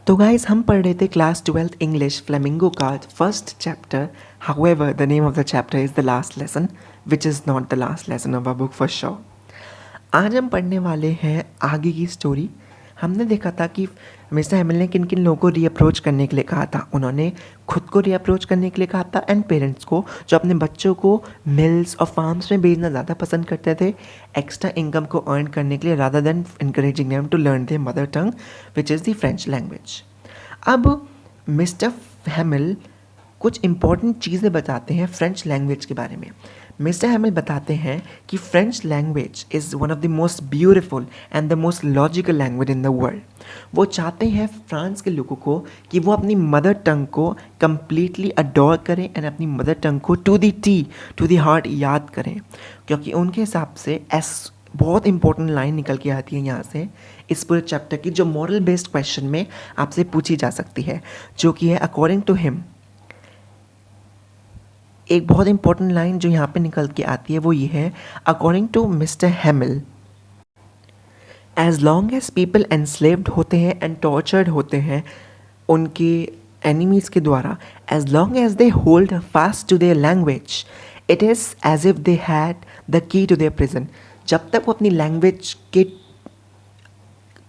तो गाइस हम पढ़ रहे थे क्लास 12th इंग्लिश फ्लेमिंगो का first chapter. However the name of the chapter is the last lesson which is not the last lesson of a book for sure. आज हम पढ़ने वाले हैं आगे की स्टोरी. हमने देखा था कि मिस्टर हैमिल ने किन किन लोगों को रीअप्रोच करने के लिए कहा था. उन्होंने खुद को रीअप्रोच करने के लिए कहा था एंड पेरेंट्स को जो अपने बच्चों को मिल्स और फार्म्स में भेजना ज़्यादा पसंद करते थे एक्स्ट्रा इनकम को अर्न करने के लिए rather than encouraging them to learn their mother tongue which is the French language. अब मिस्टर हैमिल कुछ इंपॉर्टेंट चीज़ें बताते हैं फ्रेंच लैंग्वेज के बारे में. मिस्टर हैमिल बताते हैं कि French language is one of the most beautiful and the most logical language in the world. वो चाहते हैं फ्रांस के लोगों को कि वो अपनी मदर टंग को कम्प्लीटली अडोर करें एंड अपनी मदर टंग को टू दी हार्ट याद करें, क्योंकि उनके हिसाब से बहुत इंपॉर्टेंट लाइन निकल के आती है यहाँ से इस पूरे चैप्टर की, जो मॉरल बेस्ड क्वेश्चन में आपसे पूछी जा सकती है, जो कि है अकॉर्डिंग टू हिम. एक बहुत इंपॉर्टेंट लाइन जो यहाँ पे निकल के आती है वो ये है, according to mister Hamel, as long as people enslaved होते हैं एंड टॉर्चर्ड होते हैं उनके एनिमीज़ के द्वारा, as long as they hold fast to their language it is as if they had the key to their prison. जब तक वो अपनी लैंग्वेज के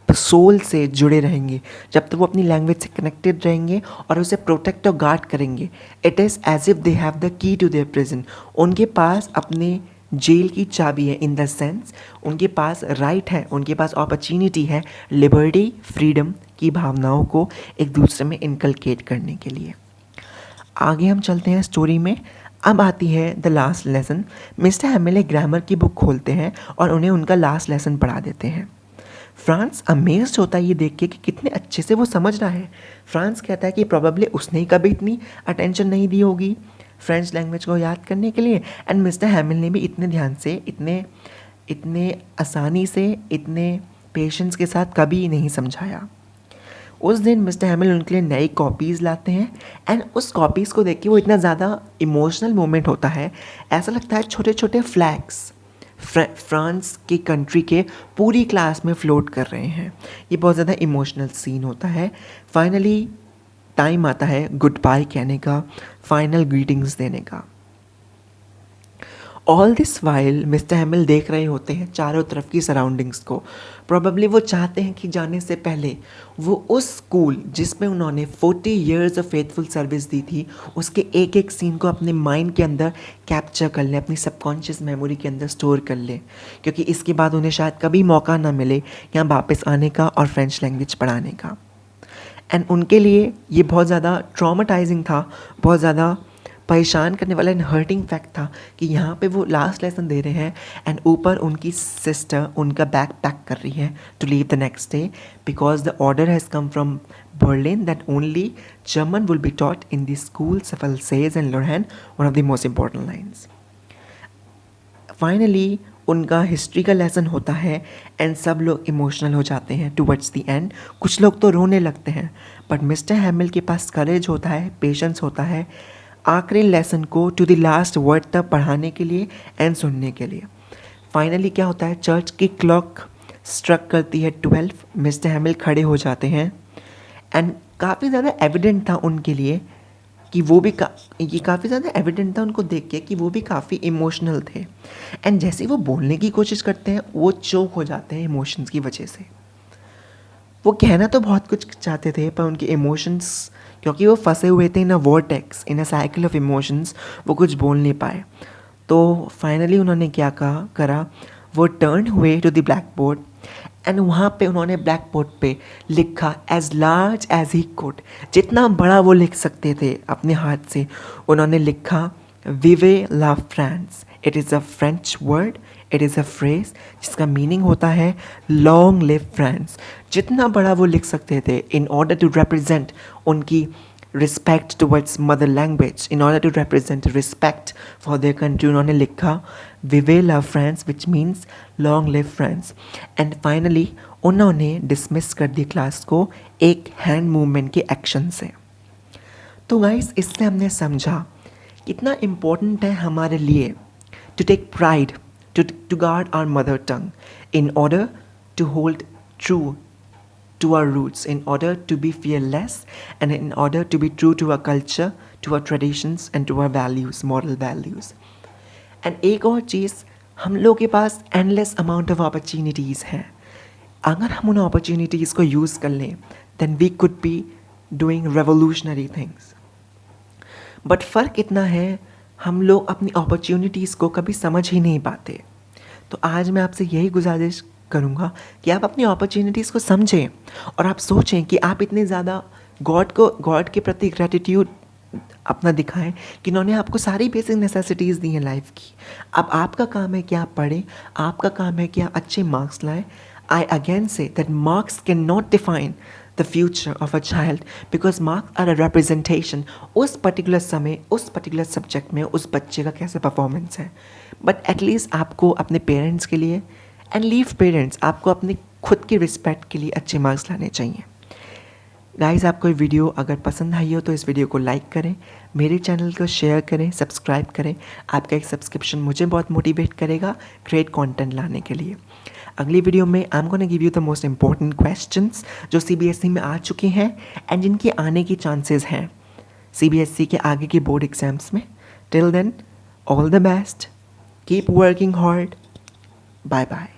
सोल से जुड़े रहेंगे, जब तक वो अपनी लैंग्वेज से कनेक्टेड रहेंगे और उसे प्रोटेक्ट और गार्ड करेंगे, it is as if they have the key to their prison. उनके पास अपने जेल की चाबी है, इन द सेंस उनके पास राइट है, उनके पास अपॉर्चुनिटी है लिबर्टी फ्रीडम की भावनाओं को एक दूसरे में इनकलकेट करने के लिए. आगे हम चलते हैं स्टोरी में. अब आती है द लास्ट लेसन. मिस्टर हैमिल एक ग्रामर की बुक खोलते हैं और उन्हें उनका लास्ट लेसन पढ़ा देते हैं. फ्रांस अमेज्ड होता है ये देख के कि कितने अच्छे से वो समझ रहा है. फ्रांस कहता है कि प्रोबेबली उसने ही कभी इतनी अटेंशन नहीं दी होगी फ्रेंच लैंग्वेज को याद करने के लिए, एंड मिस्टर हैमिल ने भी इतने ध्यान से, इतने आसानी से, इतने पेशेंस के साथ कभी नहीं समझाया. उस दिन मिस्टर हैमिल उनके लिए नई कॉपीज़ लाते हैं एंड उस कॉपीज़ को देख के वो इतना ज़्यादा इमोशनल मोमेंट होता है, ऐसा लगता है छोटे छोटे फ्लैग्स फ्रांस की कंट्री के पूरी क्लास में फ्लोट कर रहे हैं. ये बहुत ज़्यादा इमोशनल सीन होता है. फाइनली टाइम आता है गुड बाय कहने का, फाइनल ग्रीटिंग्स देने का. ऑल दिस वाइल मिस्टर हैमिल देख रहे होते हैं चारों तरफ की सराउंडिंग्स को. प्रोबेबली वो चाहते हैं कि जाने से पहले वो उस स्कूल जिसमें उन्होंने 40 ईयर्स ऑफ फेथफुल सर्विस दी थी उसके एक एक सीन को अपने माइंड के अंदर कैप्चर कर लें, अपनी सबकॉन्शियस मेमोरी के अंदर स्टोर कर लें, क्योंकि इसके बाद उन्हें शायद कभी मौका ना मिले यहाँ वापस आने का और फ्रेंच लैंग्वेज पढ़ाने का. एंड उनके लिए ये बहुत ज़्यादा ट्रॉमेटाइजिंग था, बहुत ज़्यादा परेशान करने वाला एंड हर्टिंग फैक्ट था कि यहाँ पे वो लास्ट लेसन दे रहे हैं एंड ऊपर उनकी सिस्टर उनका बैग पैक कर रही है to leave the next day, because the order has come from Berlin that only German will be taught in the school सफलसेज and Lorraine, one of the most important lines. Finally उनका history का lesson होता है and सब लोग emotional हो जाते हैं टुवर्ड्स द एंड. कुछ लोग तो रोने लगते हैं, बट मिस्टर हैमिल के पास करेज होता है, पेशेंस होता है आखिरी लेसन को टू द लास्ट वर्ड तक पढ़ाने के लिए एंड सुनने के लिए. फाइनली क्या होता है, चर्च की क्लॉक स्ट्रक करती है 12. मिस्टर हैमिल खड़े हो जाते हैं एंड काफ़ी ज़्यादा एविडेंट था उनके लिए कि वो भी ये काफ़ी ज़्यादा एविडेंट था उनको देख के कि वो भी काफ़ी इमोशनल थे. एंड जैसे ही वो बोलने की कोशिश करते हैं वो चोक हो जाते हैं इमोशंस की वजह से. वो कहना तो बहुत कुछ चाहते थे पर उनके इमोशंस, क्योंकि वो फंसे हुए थे in a vortex, in a cycle of emotions, वो कुछ बोल नहीं पाए. तो फाइनली उन्होंने क्या करा, वो टर्न हुए to the black board and वहाँ पे उन्होंने ब्लैक बोर्ड पे लिखा as large as he could, जितना बड़ा वो लिख सकते थे अपने हाथ से उन्होंने लिखा vive la France. It is a French word, it is a phrase जिसका मीनिंग होता है लॉन्ग लिव फ्रांस. जितना बड़ा वो लिख सकते थे इन ऑर्डर टू रिप्रेजेंट उनकी respect towards mother language, in order to represent respect for their country, उन्होंने लिखा vive la France which means long live France. And finally उन्होंने डिसमिस कर दी क्लास को एक हैंड मूवमेंट के एक्शन से. तो गाइस इससे हमने समझा कितना इम्पोर्टेंट है हमारे लिए to take pride, to guard our mother tongue in order to hold true to our roots, in order to be fearless, and in order to be true to our culture, to our traditions, and to our values, moral values. And एक और चीज़, हम लोग के पास endless amount of opportunities हैं. अगर हम उन opportunities को यूज़ कर लें, then we could be doing revolutionary things. But फ़र्क इतना है, हम लोग अपनी अपॉर्चुनिटीज़ को कभी समझ ही नहीं पाते. तो आज मैं आपसे यही गुजारिश करूँगा कि आप अपनी अपॉर्चुनिटीज़ को समझें और आप सोचें कि आप इतने ज़्यादा गॉड के प्रति ग्रैटिट्यूड अपना दिखाएं कि इन्होंने आपको सारी बेसिक नेसेसिटीज़ दी हैं लाइफ की. अब आपका काम है कि आप पढ़ें, आपका काम है कि आप अच्छे मार्क्स लाएं. I again say that marks can not define the future of a child, because marks are a representation उस पर्टिकुलर समय, उस पर्टिकुलर सब्जेक्ट में उस बच्चे का कैसे परफॉर्मेंस है. बट एटलीस्ट आपको अपने पेरेंट्स के लिए, एंड लीव पेरेंट्स, आपको अपनी खुद की रिस्पेक्ट के लिए अच्छे मार्क्स लाने चाहिए. गाइस, आपको ये वीडियो अगर पसंद आई हो तो इस वीडियो को लाइक करें, मेरे चैनल को शेयर करें, सब्सक्राइब करें. आपका एक सब्सक्रिप्शन मुझे बहुत मोटिवेट करेगा ग्रेट कंटेंट लाने के लिए. अगली वीडियो में I am gonna give you the most important questions जो CBSE में आ चुके हैं एंड जिनके आने की चांसेस हैं CBSE के आगे के बोर्ड एग्जाम्स में. Till then, all the best, keep working hard, bye bye.